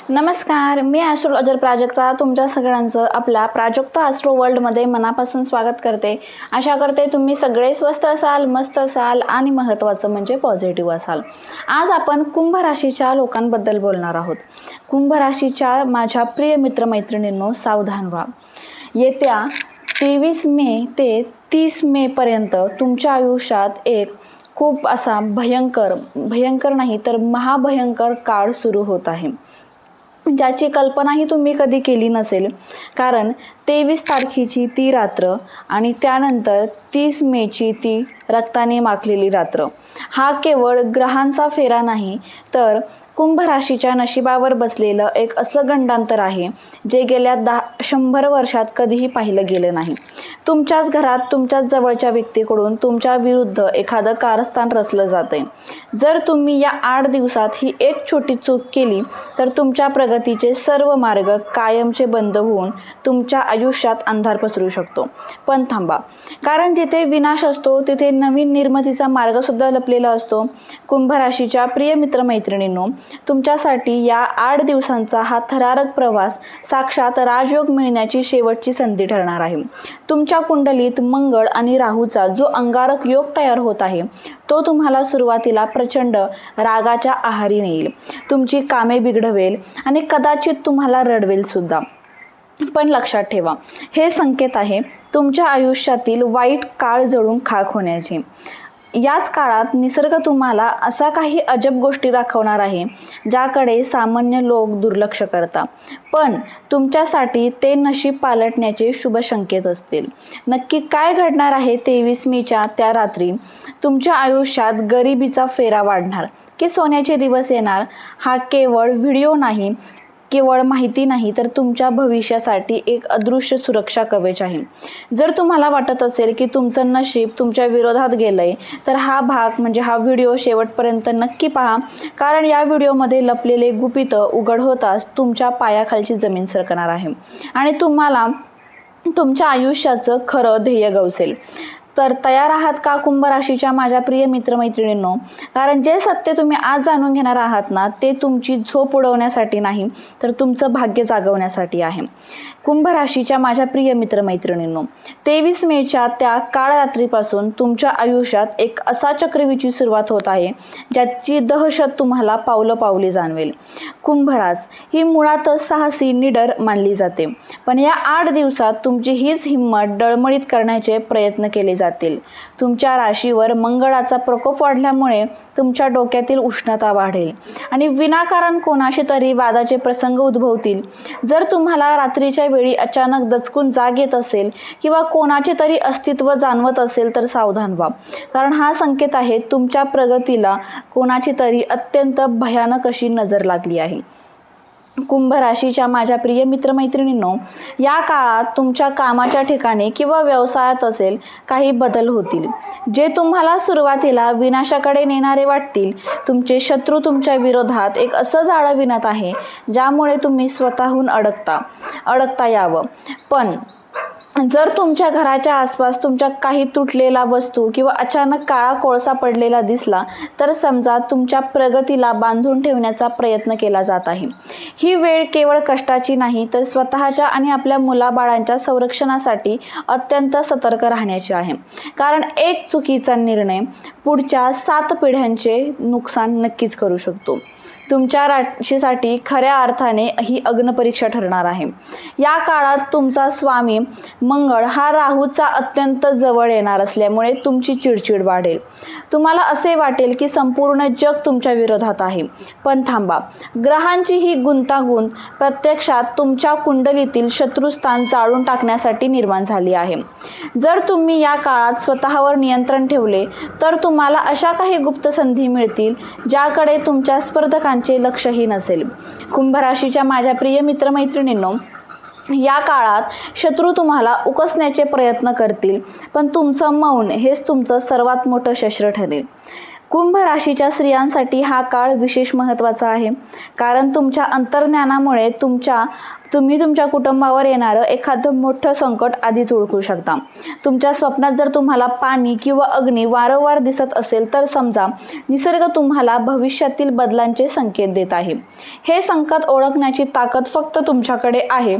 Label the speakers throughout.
Speaker 1: नमस्कार, मी ॲस्ट्रोलॉजर प्राजक्ता तुमच्या सगळ्यांचं आपल्या प्राजक्ता ॲस्ट्रो वर्ल्डमध्ये मनापासून स्वागत करते. आशा करते तुम्ही सगळे स्वस्त असाल, मस्त असाल आणि महत्त्वाचं म्हणजे पॉझिटिव्ह असाल. आज आपण कुंभ राशीच्या लोकांबद्दल बोलणार आहोत. कुंभ राशीच्या माझ्या प्रिय मित्रमैत्रिणींनो, सावधान व्हा. येत्या 23 मे ते 30 मे पर्यंत तुमच्या आयुष्यात एक खूप असा भयंकर नाही तर महाभयंकर काळ सुरू होत आहे, ज्याची कल्पनाही तुम्ही कधी केली नसेल. कारण 23 तारखेची ती रात्र आणि त्यानंतर 30 मेची ती रक्ताने माखलेली रात्र हा केवळ ग्रहांचा फेरा नाही, तर कुंभ राशीच्या नशिबावर बसलेलं एक असं गंडांतर आहे जे गेल्या 100 वर्षात कधीही पाहिलं गेलं नाही. तुमच्याच घरात तुमच्याच जवळच्या व्यक्तीकडून तुमच्या विरुद्ध एखादं कारस्थान रचलं जातंय. जर तुम्ही या 8 दिवसात ही एक छोटी चूक केली तर तुमच्या प्रगतीचे सर्व मार्ग कायमचे बंद होऊन तुमच्या आयुष्यात अंधार पसरू शकतो. पण थांबा, कारण जिथे विनाश असतो तिथे नवीन निर्मितीचा मार्ग सुद्धा लपलेला असतो. कुंभ राशीच्या प्रिय मित्रमैत्रिणींनो, तुमच्यासाठी या 8 दिवसांचा हा थरारक प्रवास साक्षात राजयोग मिळण्याची शेवटची संधी ठरणार आहे. तुमच्या कुंडलीत मंगळ आणि राहूचा जो अंगारक योग तयार होत आहे तो तुम्हाला सुरुवातीला प्रचंड रागाच्या आहारी नेईल, तुमची कामे बिघडवेल आणि कदाचित तुम्हाला रडवेल सुद्धा. पण लक्षात ठेवा, हे संकेत आहे तुमच्या आयुष्यातील वाईट काळ जळून खाक होण्याचे. याच काळात निसर्ग तुम्हाला अशा काही अजब गोष्टी दाखवणार आहे ज्याकडे सामान्य लोक दुर्लक्ष करतात, पण तुमच्यासाठी ते नशीब पालटण्याचे शुभ संकेत असतील. नक्की काय घडणार आहे 23 मेच्या त्या रात्री? तुमच्या आयुष्यात गरिबीचा फेरा वाढणार की सोन्याचे दिवस येणार? हा केवळ व्हिडिओ नाही, केवळ माहिती नाही, तर तुमच्या भविष्यासाठी एक अदृश्य सुरक्षा कवच आहे. जर तुम्हाला वाटत असेल की तुमचं नशीब तुमच्या विरोधात गेलंय, तर हा व्हिडिओ शेवटपर्यंत नक्की पहा, कारण या व्हिडिओमध्ये लपलेले गुपित उघड होताच तुमच्या पायाखालची जमीन सरकणार आहे आणि तुम्हाला तुमच्या आयुष्याचं खरं ध्येय गवसेल. तर तयार आहात का कुंभ राशीच्या माझ्या प्रिय मित्रमैत्रिणींनो? कारण जे सत्य तुम्ही आज जाणून घेणार आहात ना, ते तुमची झोप उडवण्यासाठी नाही तर तुमचं भाग्य जागवण्यासाठी आहे. कुंभ राशीच्या माझ्या प्रिय मित्रमैत्रिणींनो, 23 मेच्या त्या काळ रात्रीपासून तुमच्या आयुष्यात एक असा चक्रव्यूहाची सुरुवात होत आहे ज्याची दहशत तुम्हाला पावली जाणवेल. कुंभ रास ही मुळातच साहसी, निडर मानली जाते, पण या 8 दिवसात तुमची हीच हिंमत डळमळीत करण्याचे प्रयत्न केले जातील. तुमच्या राशीवर मंगळाचा प्रकोप वाढल्यामुळे तुमच्या डोक्यातील उष्णता वाढेल आणि विनाकारण कोणाशी तरी वादाचे प्रसंग उद्भवतील. जर तुम्हाला रात्रीच्या वेळी अचानक दचकून जाग येत असेल किंवा कोणाचे तरी अस्तित्व जाणवत असेल तर सावधान व्हा, कारण हा संकेत आहे तुमच्या प्रगतीला कोणाची तरी अत्यंत भयानक अशी नजर लागली आहे. कुंभ राशीच्या माझ्या प्रिय मित्रमैत्रिणींनो, या काळात तुमच्या कामाच्या ठिकाणी किंवा व्यवसायात असेल काही बदल होतील जे तुम्हाला सुरुवातीला विनाशाकडे नेणारे वाटतील. तुमचे शत्रू तुमच्या विरोधात एक असं जाळं विणत आहे ज्यामुळे तुम्ही स्वतःहून अडकता यावं. पण जर तुमच्या घराच्या आसपास तुमच्या काही तुटलेला वस्तू किंवा अचानक काळा कोळसा पडलेला दिसला तर समजा तुमच्या प्रगतीला बांधून ठेवण्याचा प्रयत्न केला जात आहे. ही वेळ केवळ कष्टाची नाही तर स्वतःच्या आणि आपल्या मुलाबाळांच्या संरक्षणासाठी अत्यंत सतर्क राहण्याची आहे, कारण एक चुकीचा निर्णय पुढच्या 7 पिढ्यांचे नुकसान नक्कीच करू शकतो. तुमच्या राशीसाठी खऱ्या अर्थाने ही अग्निपरीक्षा ठरणार आहे. या काळात तुमचा स्वामी मंगळ हा राहूचा अत्यंत जवळ येणार असल्यामुळे तुमची चिडचिड वाढेल. तुम्हाला असे वाटेल की संपूर्ण जग तुमच्या विरोधात आहे. पण थांबा, ग्रहांची ही गुंतागुंत प्रत्यक्षात तुमच्या कुंडलीतील शत्रुस्थान जाळून टाकण्यासाठी निर्माण झाली आहे. जर तुम्ही या काळात स्वतःवर नियंत्रण ठेवले तर तुम्हाला अशा काही गुप्त संधी मिळतील ज्याकडे तुमच्या स्पर्धकांचे लक्षही नसेल. कुंभ राशीच्या माझ्या प्रिय मित्रमैत्रिणींनो, या काळात शत्रू तुम्हाला उकसण्याचे प्रयत्न करतील, पण तुमचं मौन हेच तुमचं सर्वात मोठं शस्त्र ठरेल. कुंभ राशीच्या स्त्रियांसाठी हा काळ विशेष महत्त्वाचा आहे, कारण तुमच्या अंतर्ज्ञानामुळे तुम्ही तुमच्या कुटुंबावर येणारं एखादं मोठं संकट आधीच ओळखू शकता. तुमच्या स्वप्नात जर तुम्हाला पाणी किंवा अग्नी वारंवार दिसत असेल तर समजा निसर्ग तुम्हाला भविष्यातील बदलांचे संकेत देत आहे. हे संकट ओळखण्याची ताकद फक्त तुमच्याकडे आहे.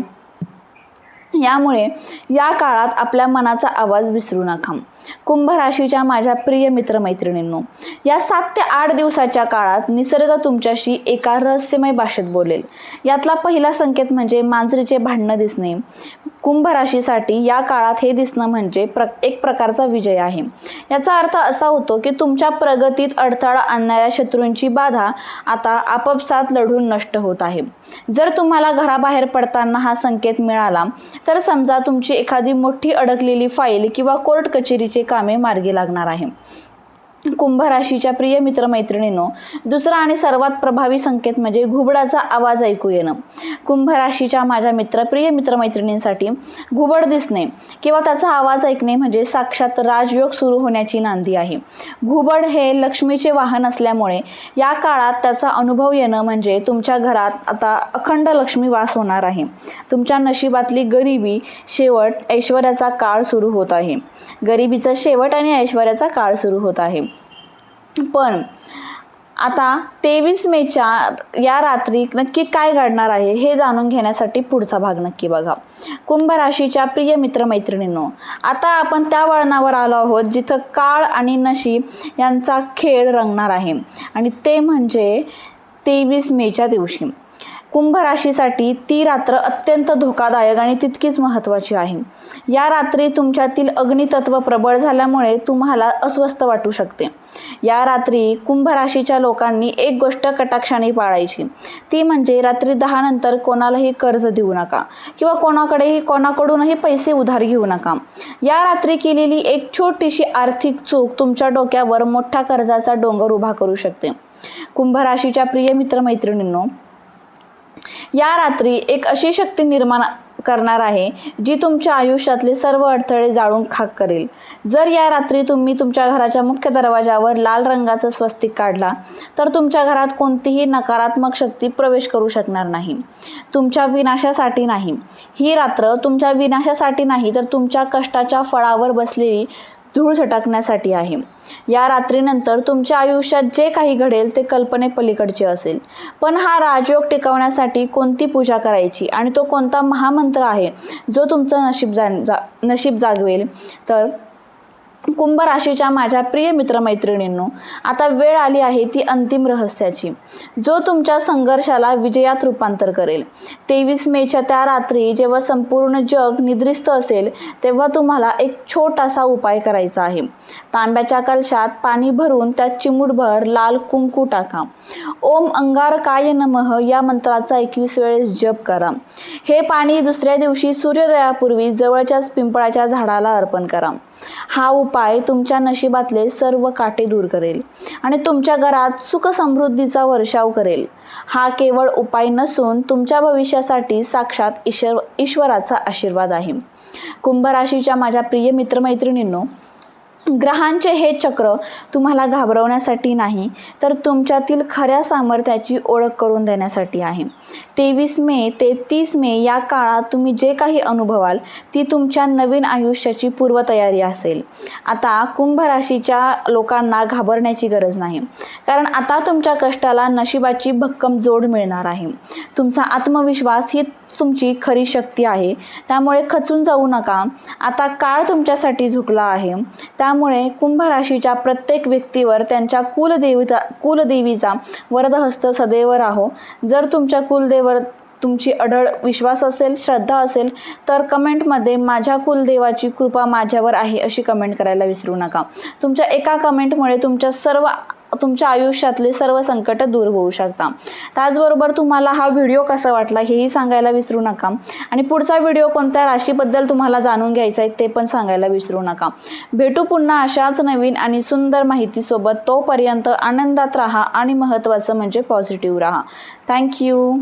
Speaker 1: यामुळे या काळात आपल्या मनाचा आवाज विसरू नका. कुंभ राशीच्या माझ्या प्रिय मित्रमैत्रिणींनो, या 7 ते 8 दिवसाच्या काळात निसर्ग तुमच्याशी एका रहस्यमय भाषेत बोलेल. यातला पहिला संकेत म्हणजे मांजरीचे भांडणं दिसणे. कुंभ राशीसाठी या काळात हे दिसणं म्हणजे एक प्रकारचा विजय आहे. याचा अर्थ असा होतो की तुमच्या प्रगतीत अडथळा आणणाऱ्या शत्रूंची बाधा आता आपापसात लढून नष्ट होत आहे. जर तुम्हाला घराबाहेर पडताना हा संकेत मिळाला तर समजा तुमची एखादी मोठी अडकलेली फाईल किंवा कोर्ट कचेरीचे कामे मार्गी लागणार आहे. कुंभ राशीच्या प्रिय मित्रमैत्रिणींनो, दुसरा आणि सर्वात प्रभावी संकेत म्हणजे घुबडाचा आवाज ऐकू येणं. कुंभ राशीच्या माझ्या प्रिय मित्रमैत्रिणींसाठी घुबड दिसणे किंवा त्याचा आवाज ऐकणे म्हणजे साक्षात राजयोग सुरू होण्याची नांदी आहे. घुबड हे लक्ष्मीचे वाहन असल्यामुळे या काळात त्याचा अनुभव येणं म्हणजे तुमच्या घरात आता अखंड लक्ष्मी वास होणार आहे. तुमच्या नशिबातली गरिबी शेवट ऐश्वर्याचा काळ सुरू होत आहे. गरिबीचा शेवट आणि ऐश्वर्याचा काळ सुरू होत आहे. पण आता 23 मेच्या या रात्री नक्की काय घडणार आहे हे जाणून घेण्यासाठी पुढचा भाग नक्की बघा. कुंभ राशीच्या प्रिय मित्रमैत्रिणींनो, आता आपण त्या वळणावर आलो आहोत जिथं काळ आणि नशीब यांचा खेळ रंगणार आहे, आणि ते म्हणजे 23 मेच्या दिवशी. कुंभ राशीसाठी ती रात्र अत्यंत धोकादायक आणि तितकीच महत्त्वाची आहे. या रात्री तुमच्यातील अग्नितत्व प्रबळ झाल्यामुळे तुम्हाला अस्वस्थ वाटू शकते. या रात्री कुंभ राशीच्या लोकांनी एक गोष्ट कटाक्षाने पाळायची, ती म्हणजे रात्री 10 नंतर कोणालाही कर्ज देऊ नका किंवा कोणाकडूनही पैसे उधार घेऊ नका. या रात्री केलेली एक छोटीशी आर्थिक चूक तुमच्या डोक्यावर मोठ्या कर्जाचा डोंगर उभा करू शकते. कुंभ राशीच्या प्रिय मित्रमैत्रिणींनो, या रात्री एक अशी शक्ती निर्माण करणार आहे जी तुमच्या आयुष्यातले सर्व अडथळे जाळून खाक करेल. जर या रात्री तुम्ही तुमच्या घराच्या मुख्य दरवाजावर लाल रंगाचं स्वस्तिक काढला तर तुमच्या घरात कोणतीही नकारात्मक शक्ती प्रवेश करू शकणार नाही. तुमच्या विनाशासाठी नाही, ही रात्र तुमच्या विनाशासाठी नाही तर तुमच्या कष्टाच्या फळावर बसलेली धूळ झटकण्यासाठी आहे. या रात्रीनंतर तुमच्या आयुष्यात जे काही घडेल ते कल्पनेपलीकडचे असेल. पण हा राजयोग टिकवण्यासाठी कोणती पूजा करायची आणि तो कोणता महामंत्र आहे जो तुमचं नशीब जागवेल? तर कुंभ राशीच्या माझ्या प्रिय मित्रमैत्रिणींनो, आता वेळ आली आहे ती अंतिम रहस्याची, जो तुमच्या संघर्षाला विजयात रूपांतर करेल. 23 मेच्या त्या रात्री जेव्हा संपूर्ण जग निद्रिस्त असेल तेव्हा तुम्हाला एक छोटासा उपाय करायचा आहे. तांब्याच्या कलशात पाणी भरून त्यात चिमूटभर लाल कुंकू टाका. ओम अंगारकाय नमः या मंत्राचा 21 वेळेस जप करा. हे पाणी दुसऱ्या दिवशी सूर्योदयापूर्वी जवळच्याच पिंपळाच्या झाडाला अर्पण करा. हा उपाय तुमच्या नशिबातले सर्व काटे दूर करेल आणि तुमच्या घरात सुख समृद्धीचा वर्षाव करेल. हा केवळ उपाय नसून तुमच्या भविष्यासाठी साक्षात ईश्वराचा आशीर्वाद आहे. कुंभ राशीच्या माझ्या प्रिय मित्रमैत्रिणींनो, ग्रहांचे हे चक्र तुम्हाला घाबरवण्यासाठी नाही तर तुमच्यातील खऱ्या सामर्थ्याची ओळख करून देण्यासाठी आहे. 23 मे ते 30 मे या काळात तुम्ही जे काही अनुभवाल ती तुमच्या नवीन आयुष्याची पूर्वतयारी असेल. आता कुंभ राशीच्या लोकांना घाबरण्याची गरज नाही, कारण आता तुमच्या कष्टाला नशिबाची भक्कम जोड मिळणार आहे. तुमचा आत्मविश्वास ही तुमची खरी शक्ती आहे, त्यामुळे खचून जाऊ नका. आता काळ तुमच्यासाठी झुकला आहे. त्यामुळे कुंभ राशीच्या प्रत्येक व्यक्तीवर त्यांच्या कुलदेवीचा वरदहस्त सदैव राहो. जर तुमच्या कुलदेवर तुमची अढळ विश्वास असेल, श्रद्धा असेल तर कमेंटमध्ये माझ्या कुलदेवाची कृपा माझ्यावर आहे अशी कमेंट करायला विसरू नका. तुमच्या एका कमेंटमुळे तुमच्या आयुष्यातले सर्व संकट दूर होऊ शकतात. त्याचबरोबर तुम्हाला हा व्हिडिओ कसा वाटला हेही सांगायला विसरू नका, आणि पुढचा व्हिडिओ कोणत्या राशीबद्दल तुम्हाला जाणून घ्यायचा आहे ते पण सांगायला विसरू नका. भेटू पुन्हा अशाच नवीन आणि सुंदर माहितीसोबत. तोपर्यंत आनंदात राहा आणि महत्त्वाचं म्हणजे पॉझिटिव्ह राहा. थँक्यू.